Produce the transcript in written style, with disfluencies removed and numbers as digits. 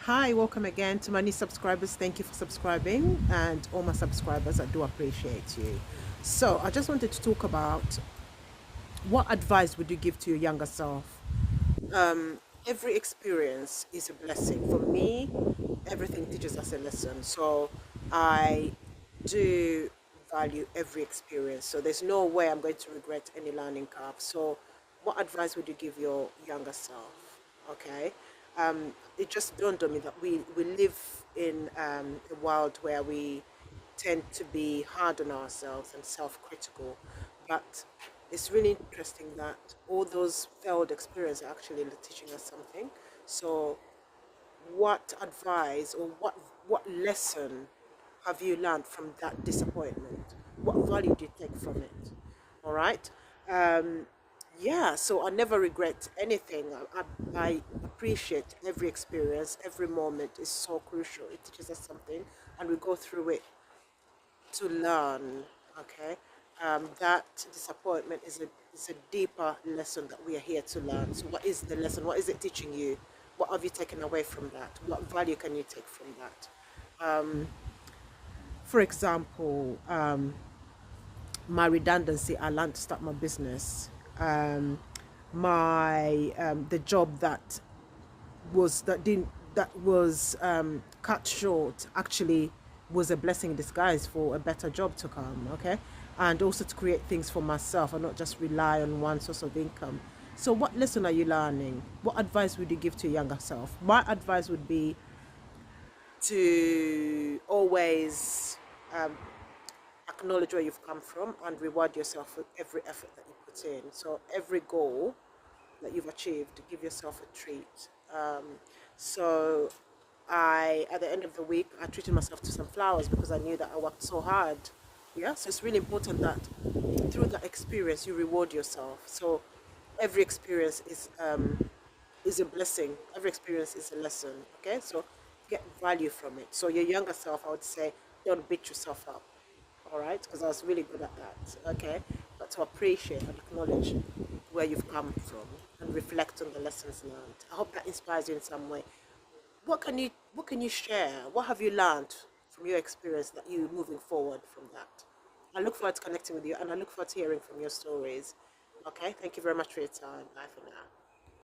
Hi, welcome again to my new subscribers. Thank you for subscribing, and all my subscribers, I do appreciate you. So, I just wanted to talk about what advice would you give to your younger self? Every experience is a blessing. For me, everything teaches us a lesson. So, I do value every experience. So, there's no way I'm going to regret any learning curve. So, what advice would you give your younger self? Okay. It just dawned on me that we live in a world where we tend to be hard on ourselves and self-critical, but it's really interesting that all those failed experiences are actually teaching us something. So what advice or what lesson have you learned from that disappointment? What value do you take from it? All right. Um, yeah, so I never regret anything. I appreciate every experience. Every moment is so crucial. It teaches us something, and we go through it to learn. Okay, that disappointment is a deeper lesson that we are here to learn. So, what is the lesson? What is it teaching you? What have you taken away from that? What value can you take from that? For example, my redundancy. I learned to start my business. My the job that didn't that was cut short actually was a blessing in disguise for a better job to come. Okay, and also to create things for myself and not just rely on one source of income. So what lesson are you learning? What advice would you give to your younger self? My advice would be to always acknowledge where you've come from and reward yourself for every effort that you put in. So every goal that you've achieved, give yourself a treat. So at the end of the week, I treated myself to some flowers because I knew that I worked so hard. Yeah, so it's really important that through that experience you reward yourself. So every experience is a blessing. Every experience is a lesson. Okay, so get value from it. So your younger self, I would say, don't beat yourself up. All right, because I was really good at that. Okay, but to appreciate and acknowledge where you've come from and reflect on the lessons learned. I hope that inspires you in some way. What can you share? What have you learned from your experience that you moving forward from that? I look forward to connecting with you, and I look forward to hearing from your stories. Okay, thank you very much for your time. Bye for now.